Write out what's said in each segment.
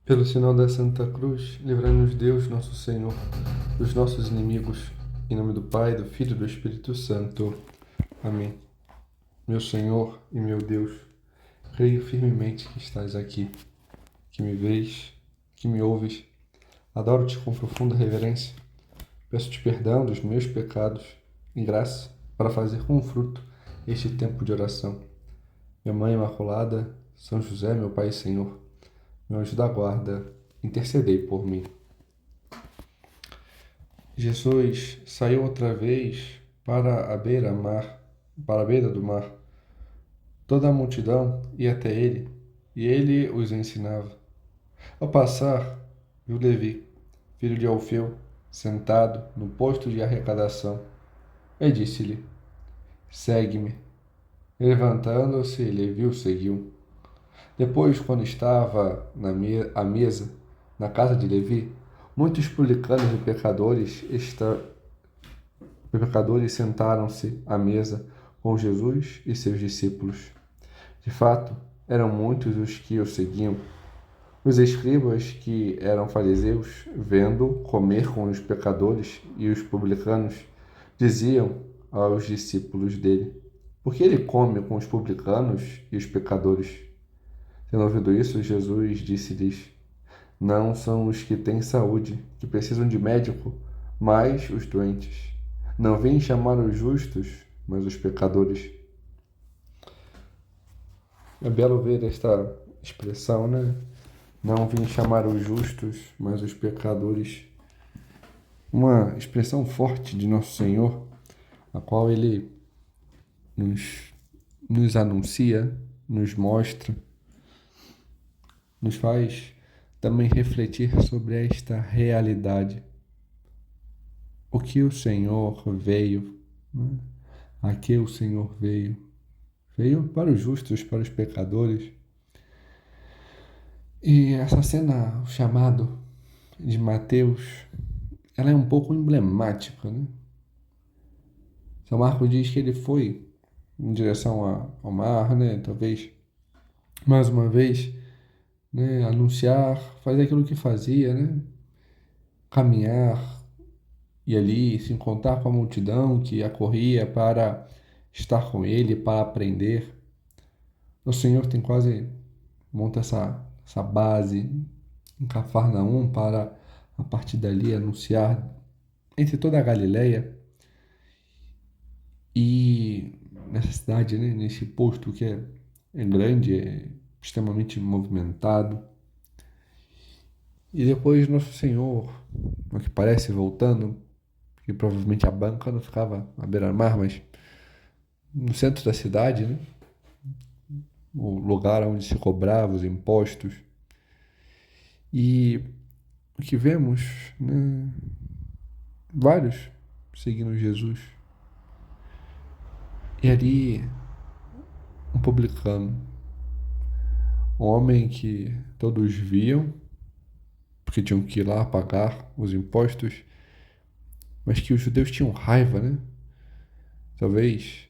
Pelo sinal da Santa Cruz, livrai-nos Deus, nosso Senhor, dos nossos inimigos. Em nome do Pai, do Filho e do Espírito Santo. Amém. Meu Senhor e meu Deus, creio firmemente que estás aqui, que me vês, que me ouves. Adoro-te com profunda reverência. Peço-te perdão dos meus pecados e graça para fazer com fruto este tempo de oração. Minha Mãe Imaculada, São José, meu Pai e Senhor, meu anjo da guarda, intercedei por mim. Jesus saiu outra vez para a beira-mar, para a beira do mar. Toda a multidão ia até ele, e ele os ensinava. Ao passar, viu Levi, filho de Alfeu, sentado no posto de arrecadação, e disse-lhe: Segue-me. Levantando-se, Levi o seguiu. Depois, quando estava à mesa, na casa de Levi, muitos publicanos e pecadores sentaram-se à mesa com Jesus e seus discípulos. De fato, eram muitos os que o seguiam. Os escribas, que eram fariseus, vendo comer com os pecadores e os publicanos, diziam aos discípulos dele: Por que ele come com os publicanos e os pecadores? Tendo ouvido isso, Jesus disse-lhes: Não são os que têm saúde, que precisam de médico, mas os doentes. Não vim chamar os justos, mas os pecadores. É belo ver esta expressão, né? Não vim chamar os justos, mas os pecadores. Uma expressão forte de Nosso Senhor, a qual Ele nos anuncia, nos mostra, nos faz também refletir sobre esta realidade. O que o Senhor veio, né? A que o Senhor veio? Veio para os justos, para os pecadores. E essa cena, o chamado de Mateus, ela é um pouco emblemática, né? São Marcos diz que ele foi em direção ao mar, né? Talvez, mais uma vez, né? Anunciar, fazer aquilo que fazia, né? Caminhar e ali se encontrar com a multidão que acorria para estar com ele, para aprender. O Senhor tem quase, monta essa base em Cafarnaum para, a partir dali, anunciar entre toda a Galileia e nessa cidade, né, nesse posto que é grande, é extremamente movimentado. E depois Nosso Senhor, o que parece voltando, que provavelmente a banca não ficava à beira-mar, mas no centro da cidade, né, o lugar onde se cobrava os impostos. E o que vemos, né, vários seguindo Jesus. E ali, um publicano, um homem que todos viam, porque tinham que ir lá pagar os impostos, mas que os judeus tinham raiva, né? Talvez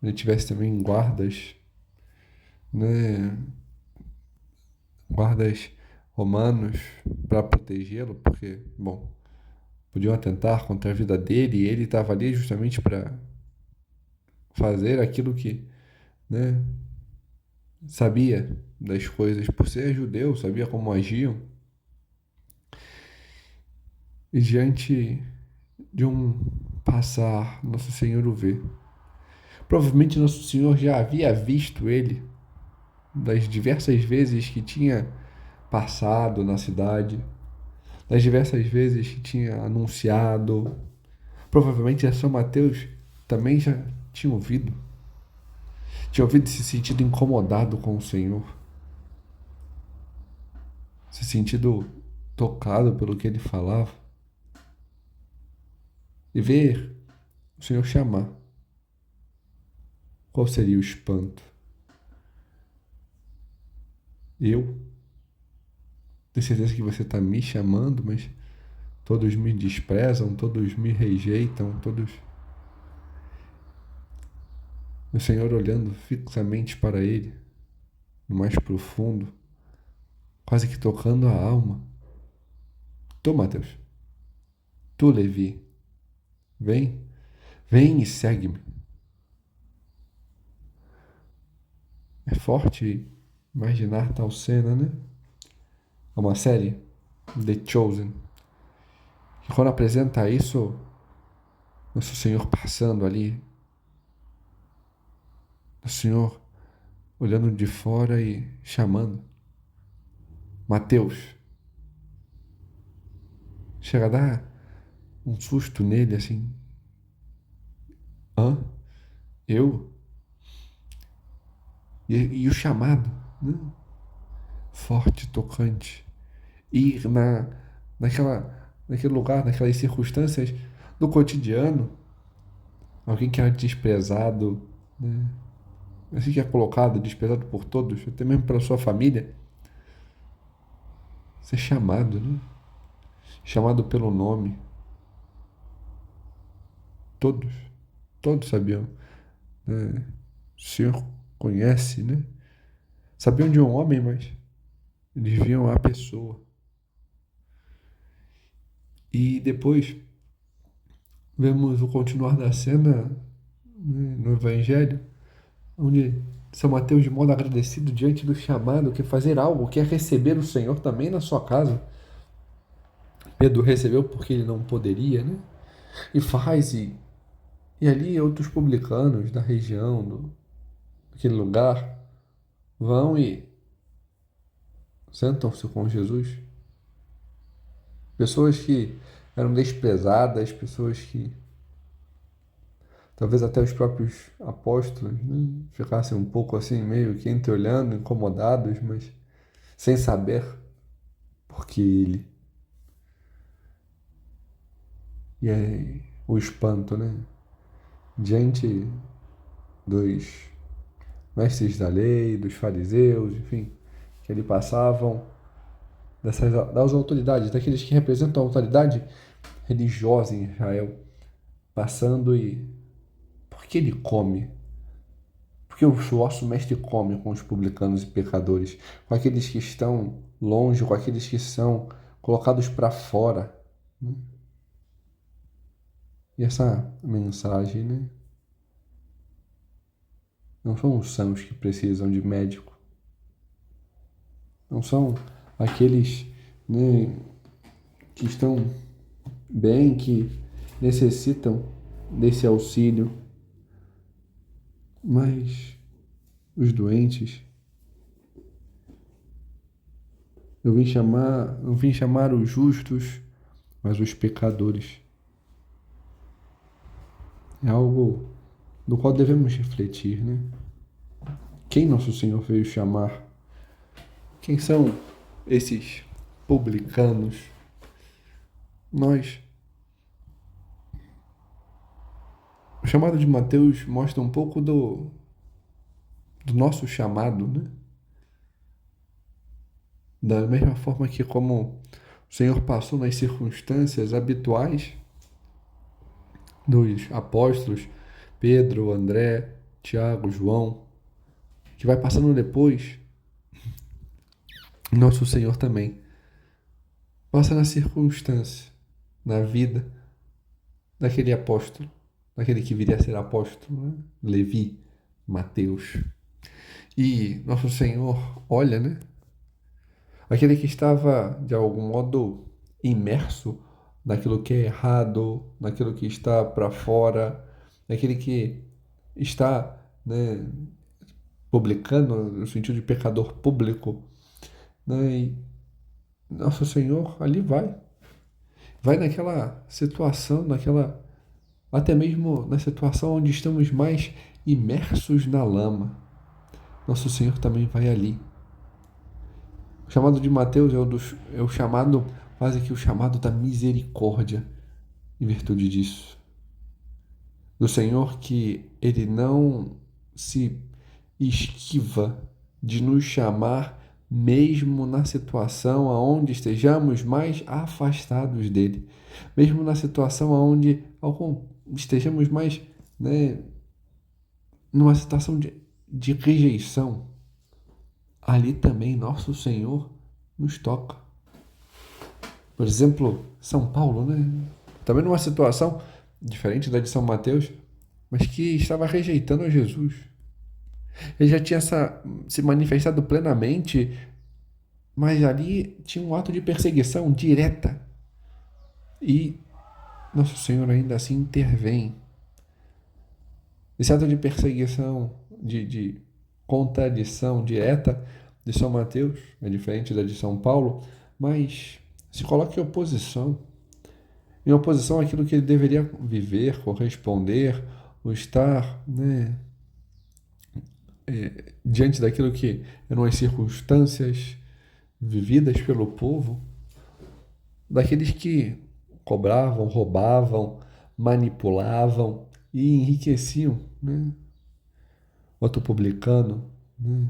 ele tivesse também guardas, né? Guardas romanos para protegê-lo, porque, bom, podiam atentar contra a vida dele e ele estava ali justamente para fazer aquilo que, né, sabia das coisas, por ser judeu, sabia como agiam. E diante de um passar, Nosso Senhor o vê. Provavelmente Nosso Senhor já havia visto ele das diversas vezes que tinha passado na cidade, das diversas vezes que tinha anunciado. Provavelmente a São Mateus também já tinha ouvido e se sentido incomodado com o Senhor, se sentido tocado pelo que ele falava, e ver o Senhor chamar. Qual seria o espanto? Eu tenho certeza que você está me chamando, mas todos me desprezam, todos me rejeitam, todos. O Senhor olhando fixamente para ele, no mais profundo, quase que tocando a alma. Tu, Mateus, tu, Levi, vem, vem e segue-me. É forte imaginar tal cena, né? É uma série, The Chosen. E quando apresenta isso, Nosso Senhor passando ali, Nosso Senhor olhando de fora e chamando. Mateus. Chega a dar um susto nele assim. Hã? Eu? E o chamado, né? Forte, tocante. Ir naquele lugar, naquelas circunstâncias do cotidiano, alguém que é desprezado, né? Assim que é colocado, desprezado por todos, até mesmo pela sua família, ser chamado, né? Chamado pelo nome. Todos, todos sabiam, né? O Senhor conhece, né? Sabiam de um homem, mas eles viam a pessoa. E depois vemos o continuar da cena, né, no Evangelho, onde São Mateus, de modo agradecido diante do chamado, quer fazer algo, quer receber o Senhor também na sua casa. Pedro recebeu porque ele não poderia, né? E faz, e ali outros publicanos da região, daquele lugar, vão e sentam-se com Jesus. Pessoas que eram desprezadas, pessoas que talvez até os próprios apóstolos, né, ficassem um pouco assim, meio que entreolhando, incomodados, mas sem saber por que ele. E aí o espanto, né? Diante dos mestres da lei, dos fariseus, enfim, que ali passavam, das autoridades, daqueles que representam a autoridade religiosa em Israel, passando e... Por que ele come? Porque o vosso mestre come com os publicanos e pecadores, com aqueles que estão longe, com aqueles que são colocados para fora, né? E essa mensagem, né? Não são os sãos que precisam de médico, não são aqueles, né, que estão bem, que necessitam desse auxílio, mas os doentes. Não vim chamar os justos, mas os pecadores. É algo do qual devemos refletir, né? Quem nosso Senhor veio chamar? Quem são esses publicanos? Nós. O chamado de Mateus mostra um pouco do nosso chamado, né? Da mesma forma que como o Senhor passou nas circunstâncias habituais dos apóstolos, Pedro, André, Tiago, João, que vai passando depois, nosso Senhor também passa na circunstância, na vida daquele apóstolo, daquele que viria a ser apóstolo, né? Levi, Mateus. E nosso Senhor olha, né? Aquele que estava, de algum modo, imerso naquilo que é errado, naquilo que está para fora, naquele que está, né, publicano, no sentido de pecador público, né? E nosso Senhor ali vai naquela situação, até mesmo na situação onde estamos mais imersos na lama. Nosso Senhor também vai ali. O chamado de Mateus é o chamado, quase que o chamado da misericórdia, em virtude disso. Do Senhor, que Ele não se esquiva de nos chamar, mesmo na situação onde estejamos mais afastados dele, mesmo na situação onde estejamos mais, né, numa situação de rejeição. Ali também nosso Senhor nos toca. Por exemplo, São Paulo, né? Também numa situação diferente da de São Mateus, mas que estava rejeitando a Jesus. Ele já tinha se manifestado plenamente, mas ali tinha um ato de perseguição direta. E Nosso Senhor ainda assim intervém. Esse ato de perseguição, de contradição direta de São Mateus é diferente da de São Paulo, mas se coloca em oposição àquilo que ele deveria viver, corresponder, ou estar, né, diante daquilo que eram as circunstâncias vividas pelo povo, daqueles que cobravam, roubavam, manipulavam e enriqueciam, né? Outro publicano, né,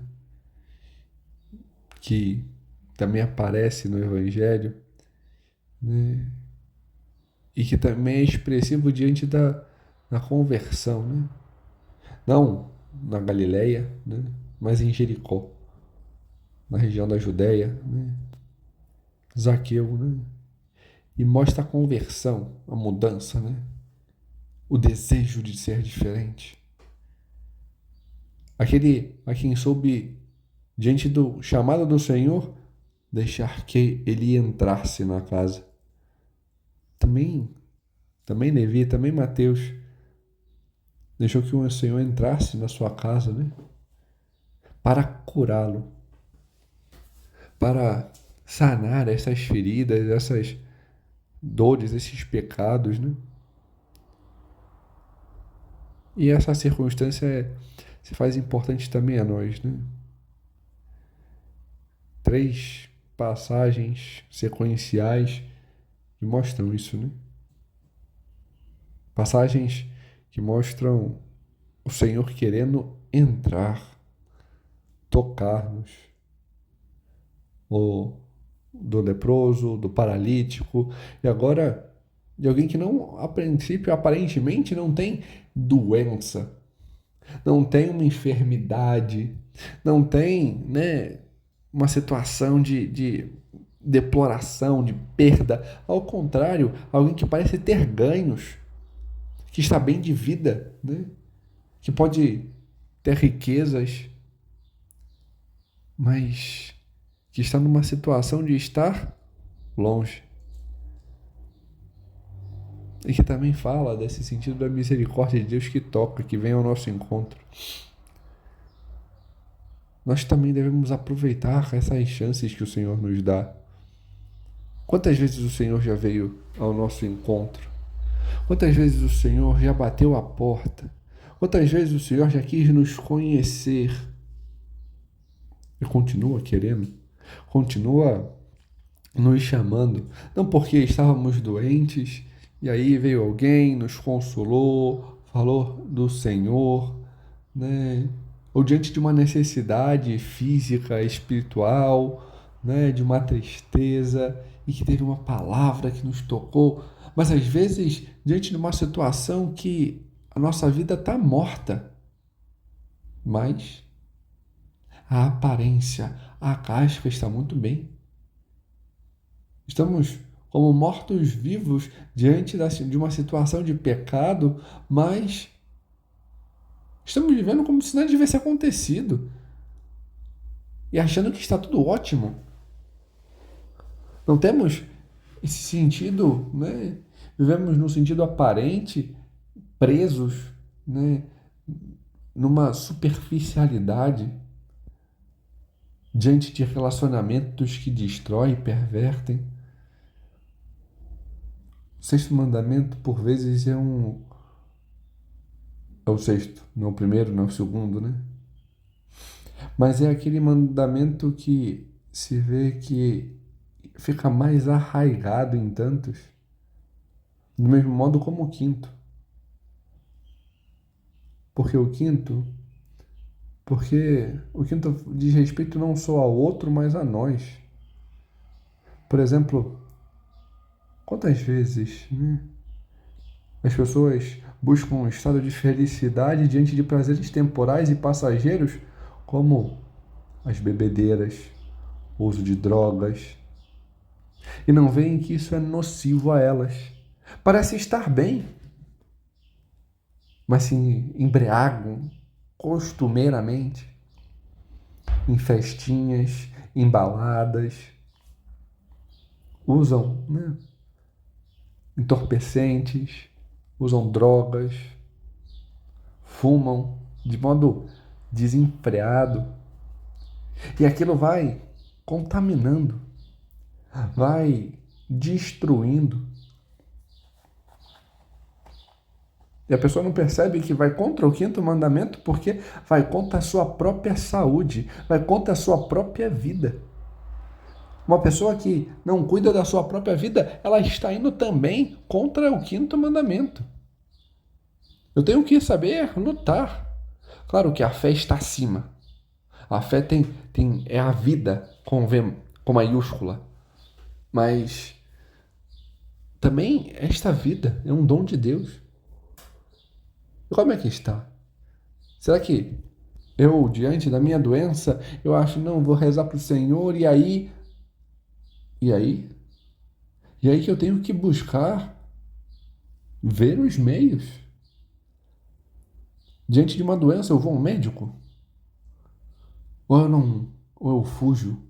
que também aparece no Evangelho, né, e que também é expressivo diante da conversão, né? Não na Galileia, né, mas em Jericó, na região da Judéia, né? Zaqueu, né? E mostra a conversão, a mudança, né? O desejo de ser diferente. Aquele a quem soube, diante do chamado do Senhor, deixar que ele entrasse na casa. Também Levi, também Mateus, deixou que o Senhor entrasse na sua casa, né? Para curá-lo, para sanar essas feridas, essas dores, esses pecados, né? E essa circunstância se faz importante também a nós, né? 3 passagens sequenciais que mostram isso, né? Passagens que mostram o Senhor querendo entrar, tocar-nos. Do leproso, do paralítico, e agora de alguém que não, a princípio, aparentemente não tem doença, não tem uma enfermidade, não tem, né, uma situação de deploração, de perda. Ao contrário, alguém que parece ter ganhos, que está bem de vida, né, que pode ter riquezas, mas que está numa situação de estar longe. E que também fala desse sentido da misericórdia de Deus que toca, que vem ao nosso encontro. Nós também devemos aproveitar essas chances que o Senhor nos dá. Quantas vezes o Senhor já veio ao nosso encontro? Quantas vezes o Senhor já bateu a porta? Quantas vezes o Senhor já quis nos conhecer? E continua querendo, continua nos chamando, não porque estávamos doentes, e aí veio alguém, nos consolou, falou do Senhor, né? Ou diante de uma necessidade física, espiritual, né? De uma tristeza, e que teve uma palavra que nos tocou, mas às vezes diante de uma situação que a nossa vida está morta, mas a aparência, a casca está muito bem. Estamos como mortos-vivos diante de uma situação de pecado, mas estamos vivendo como se nada tivesse acontecido e achando que está tudo ótimo. Não temos esse sentido, né? Vivemos no sentido aparente, presos, né, numa superficialidade diante de relacionamentos que destroem e pervertem. O 6º mandamento, por vezes, é o 6º, não o primeiro, não o segundo, né? Mas é aquele mandamento que se vê que fica mais arraigado em tantos, do mesmo modo como o 5º. Porque o 5º diz respeito não só ao outro, mas a nós. Por exemplo, quantas vezes, né, as pessoas buscam um estado de felicidade diante de prazeres temporais e passageiros, como as bebedeiras, uso de drogas, e não veem que isso é nocivo a elas. Parece estar bem, mas se embriagam costumeiramente em festinhas, em baladas, usam, né, entorpecentes, usam drogas, fumam de modo desenfreado, e aquilo vai contaminando, vai destruindo. E a pessoa não percebe que vai contra o quinto mandamento porque vai contra a sua própria saúde, vai contra a sua própria vida. Uma pessoa que não cuida da sua própria vida, ela está indo também contra o quinto mandamento. Eu tenho que saber lutar. Claro que a fé está acima. A fé é a vida com V, com maiúscula. Mas também esta vida é um dom de Deus. E como é que está? Será que eu, diante da minha doença, eu acho, não, vou rezar para o Senhor e aí? E aí? E aí que eu tenho que buscar ver os meios. Diante de uma doença, eu vou ao médico? Ou eu não, ou eu fujo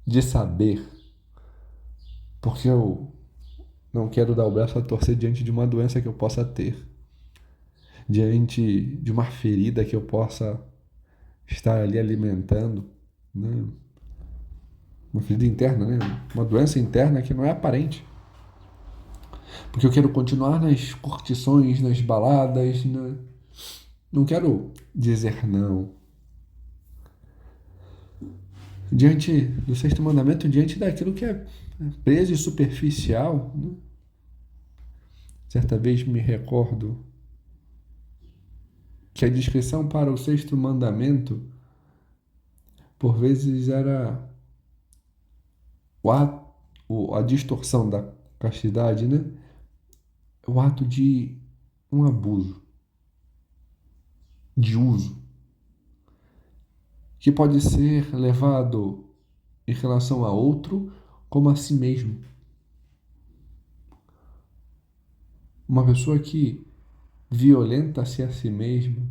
de saber, porque eu não quero dar o braço a torcer diante de uma doença que eu possa ter, diante de uma ferida que eu possa estar ali alimentando, né? Uma ferida interna, né? Uma doença interna que não é aparente. Porque eu quero continuar nas curtições, nas baladas, né? Não quero dizer não. Diante do sexto mandamento, diante daquilo que é preso e superficial, né? Certa vez me recordo que a descrição para o sexto mandamento, por vezes, era a distorção da castidade, né? O ato de um abuso, de uso, que pode ser levado em relação a outro como a si mesmo. Uma pessoa que violenta-se a si mesma,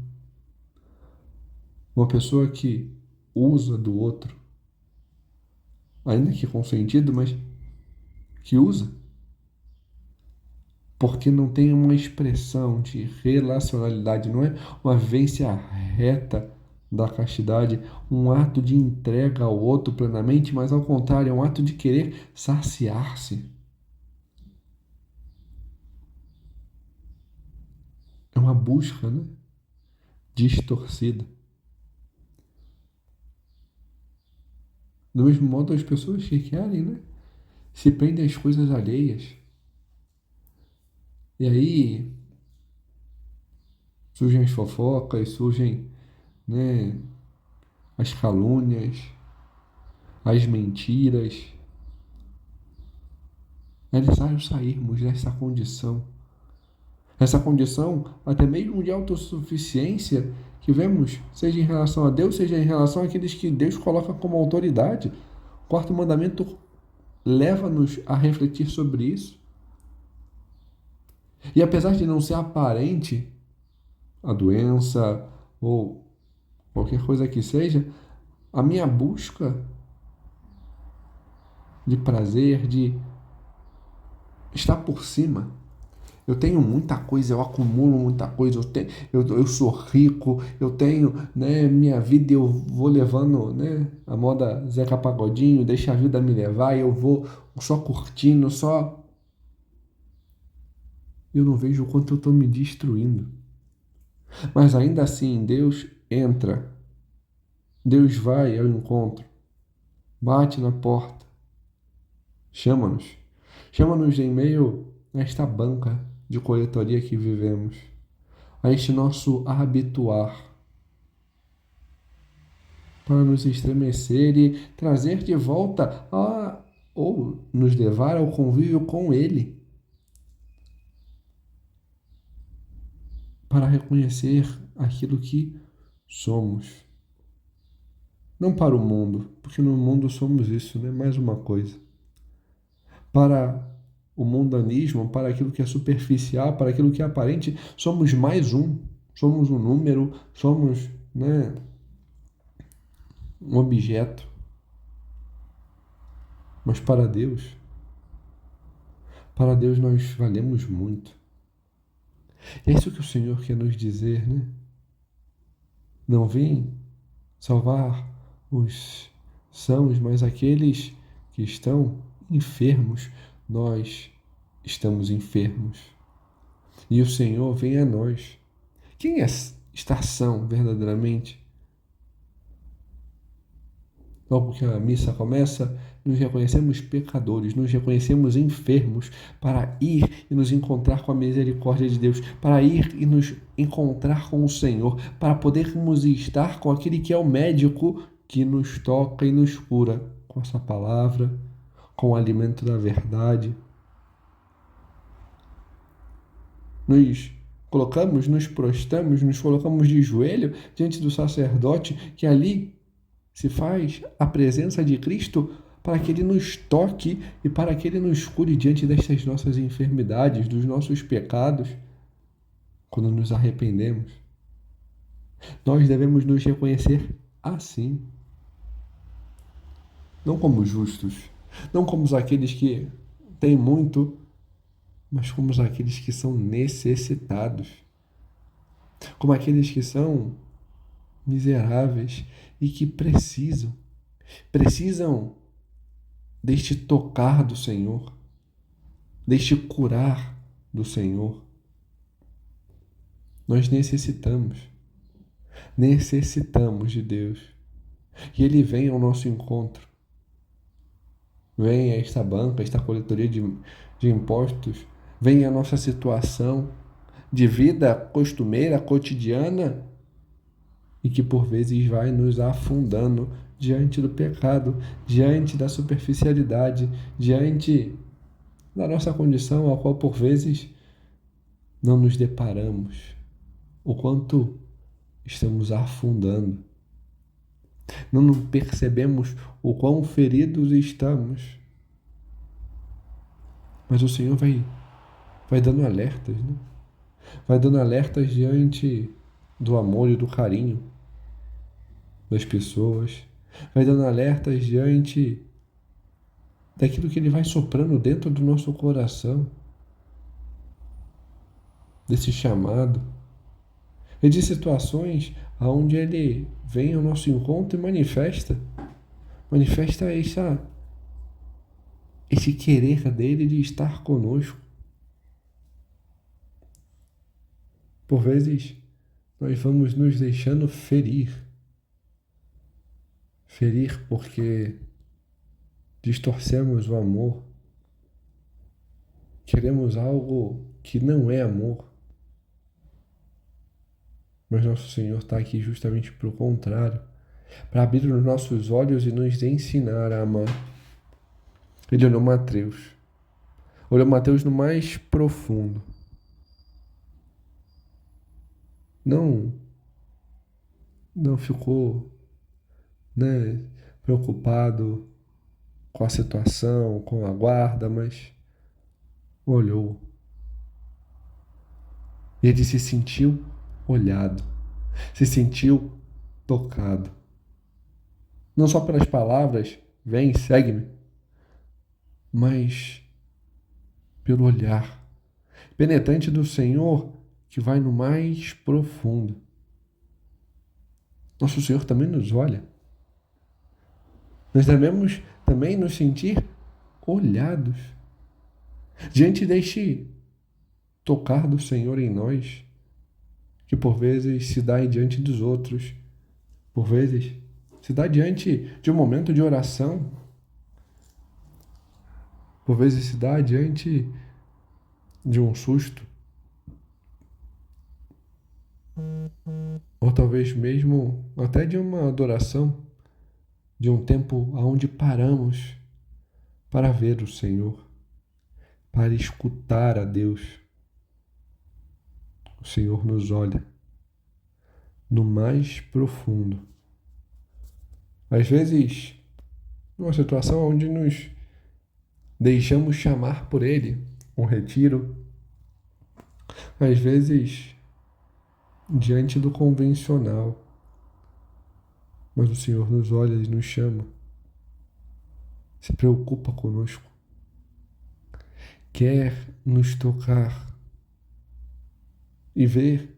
uma pessoa que usa do outro, ainda que consentido, mas que usa, porque não tem uma expressão de relacionalidade, não é uma vivência reta da castidade, um ato de entrega ao outro plenamente, mas ao contrário, é um ato de querer saciar-se. É uma busca, né, distorcida. Do mesmo modo, as pessoas que querem, né, se prendem às coisas alheias. E aí surgem as fofocas, surgem, né, as calúnias, as mentiras. É necessário sairmos dessa condição. Essa condição, até mesmo de autossuficiência, que vemos, seja em relação a Deus, seja em relação àqueles que Deus coloca como autoridade. O quarto mandamento leva-nos a refletir sobre isso. E apesar de não ser aparente a doença ou qualquer coisa que seja, a minha busca de prazer, de estar por cima. Eu tenho muita coisa, eu acumulo muita coisa, eu sou rico, eu tenho, né, minha vida, eu vou levando, né, a moda Zeca Pagodinho, deixa a vida me levar, eu vou só curtindo, só. Eu não vejo o quanto eu estou me destruindo. Mas ainda assim, Deus entra, Deus vai ao encontro, bate na porta, chama-nos, chama-nos em meio a esta banca de coletoria que vivemos, a este nosso habituar, para nos estremecer e trazer de volta ou nos levar ao convívio com Ele, para reconhecer aquilo que somos. Não para o mundo, porque no mundo somos isso, né? Mais uma coisa. Para o mundanismo, para aquilo que é superficial, para aquilo que é aparente, somos mais um. Somos um número, somos, né, um objeto. Mas para Deus nós valemos muito. É isso que o Senhor quer nos dizer, né? Não vim salvar os sãos, mas aqueles que estão enfermos. Nós estamos enfermos. E o Senhor vem a nós. Quem é estar são verdadeiramente? Logo que a missa começa, nos reconhecemos pecadores, nos reconhecemos enfermos para ir e nos encontrar com a misericórdia de Deus, para ir e nos encontrar com o Senhor, para podermos estar com aquele que é o médico que nos toca e nos cura com essa palavra, com o alimento da verdade. Nos colocamos, nos prostramos, nos colocamos de joelho diante do sacerdote que ali se faz a presença de Cristo para que Ele nos toque e para que Ele nos cure diante destas nossas enfermidades, dos nossos pecados, quando nos arrependemos. Nós devemos nos reconhecer assim, não como justos, não como aqueles que têm muito, mas como aqueles que são necessitados, como aqueles que são miseráveis e que precisam deste tocar do Senhor, deste curar do Senhor. Nós necessitamos de Deus. E Ele vem ao nosso encontro. Vem a esta banca, esta coletoria de impostos, vem a nossa situação de vida costumeira, cotidiana, e que por vezes vai nos afundando diante do pecado, diante da superficialidade, diante da nossa condição, a qual por vezes não nos deparamos, o quanto estamos afundando. Não percebemos o quão feridos estamos. Mas o Senhor vai dando alertas, né? Vai dando alertas diante do amor e do carinho das pessoas. Vai dando alertas diante daquilo que Ele vai soprando dentro do nosso coração, desse chamado, e de situações onde Ele vem ao nosso encontro e manifesta esse querer dele de estar conosco. Por vezes, nós vamos nos deixando ferir porque distorcemos o amor, queremos algo que não é amor. Mas nosso Senhor está aqui justamente para o contrário, para abrir os nossos olhos e nos ensinar a amar. Ele olhou Mateus no mais profundo. Não ficou, né, preocupado com a situação, com a guarda, mas olhou. Ele se sentiu olhado, se sentiu tocado. Não só pelas palavras, vem, segue-me, mas pelo olhar penetrante do Senhor que vai no mais profundo. Nosso Senhor também nos olha. Nós devemos também nos sentir olhados diante deste tocar do Senhor em nós, que por vezes se dá diante dos outros, por vezes se dá diante de um momento de oração, por vezes se dá diante de um susto, ou talvez mesmo até de uma adoração, de um tempo onde paramos para ver o Senhor, para escutar a Deus. O Senhor nos olha no mais profundo Às vezes, numa situação onde nos deixamos chamar por Ele, um retiro, às vezes diante do convencional, mas o Senhor nos olha e nos chama, se preocupa conosco, quer nos tocar e ver,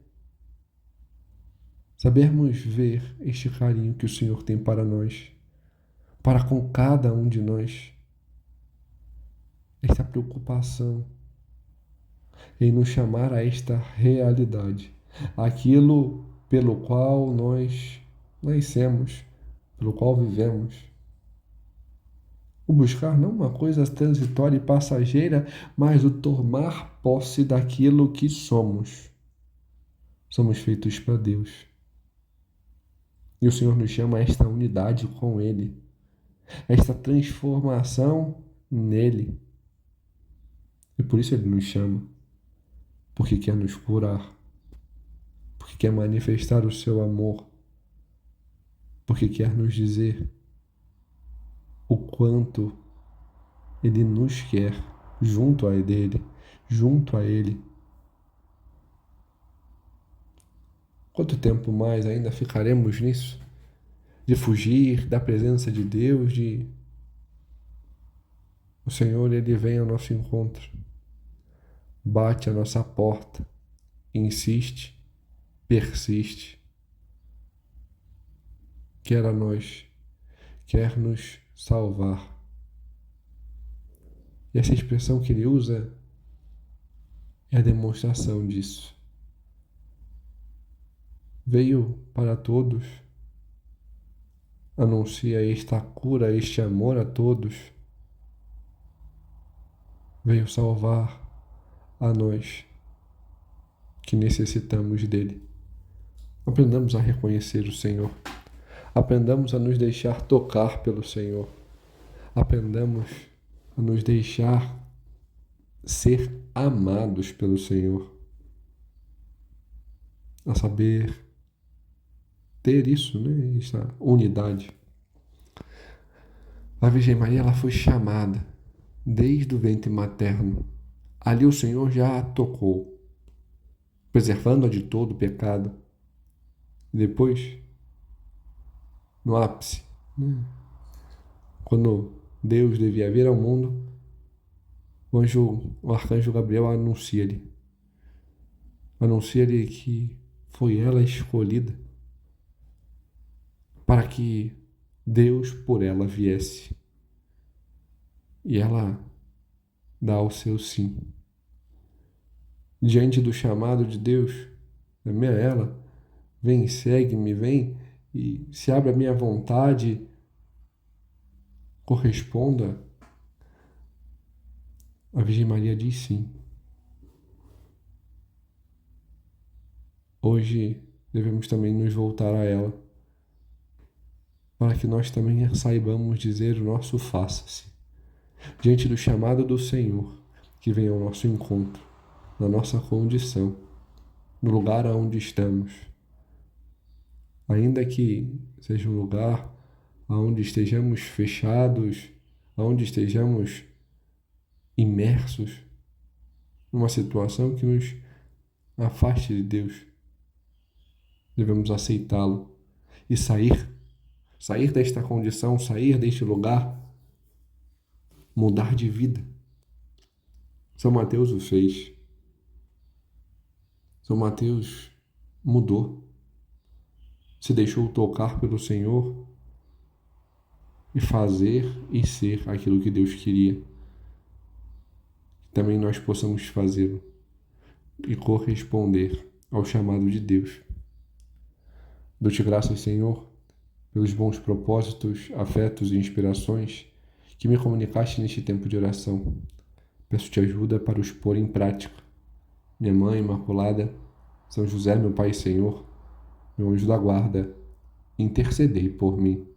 sabermos ver este carinho que o Senhor tem para nós, para com cada um de nós, esta preocupação em nos chamar a esta realidade, aquilo pelo qual nós nascemos, pelo qual vivemos. O buscar não uma coisa transitória e passageira, mas o tomar posse daquilo que somos. Somos feitos para Deus. E o Senhor nos chama a esta unidade com Ele, a esta transformação nele. E por isso Ele nos chama, porque quer nos curar, porque quer manifestar o seu amor, porque quer nos dizer o quanto Ele nos quer junto a dele, junto a Ele. Quanto tempo mais ainda ficaremos nisso? De fugir da presença de Deus, O Senhor, Ele vem ao nosso encontro, bate à nossa porta, insiste, persiste, quer a nós, quer nos salvar. E essa expressão que Ele usa é a demonstração disso. Veio para todos, anuncia esta cura, este amor a todos. Veio salvar a nós que necessitamos dele. Aprendamos a reconhecer o Senhor. Aprendamos a nos deixar tocar pelo Senhor. Aprendamos a nos deixar ser amados pelo Senhor. A saber ter isso, né? Essa unidade. A Virgem Maria, ela foi chamada desde o ventre materno. Ali o Senhor já a tocou, preservando-a de todo o pecado. E depois, no ápice, né? Quando Deus devia vir ao mundo, o arcanjo Gabriel anuncia-lhe que foi ela escolhida para que Deus por ela viesse. E ela dá o seu sim. Diante do chamado de Deus, a ela, vem, segue-me, vem e se abre a minha vontade, corresponda. A Virgem Maria diz sim. Hoje devemos também nos voltar a ela, para que nós também saibamos dizer o nosso faça-se, diante do chamado do Senhor, que vem ao nosso encontro, na nossa condição, no lugar aonde estamos. Ainda que seja um lugar aonde estejamos fechados, aonde estejamos imersos numa situação que nos afaste de Deus, devemos aceitá-lo e sair desta condição, sair deste lugar, mudar de vida. São Mateus o fez. São Mateus mudou, se deixou tocar pelo Senhor e fazer e ser aquilo que Deus queria. Também nós possamos fazê-lo e corresponder ao chamado de Deus. Dou-te graças, Senhor, pelos bons propósitos, afetos e inspirações que me comunicaste neste tempo de oração. Peço-te ajuda para os pôr em prática. Minha Mãe Imaculada, São José, meu Pai e Senhor, meu anjo da guarda, intercedei por mim.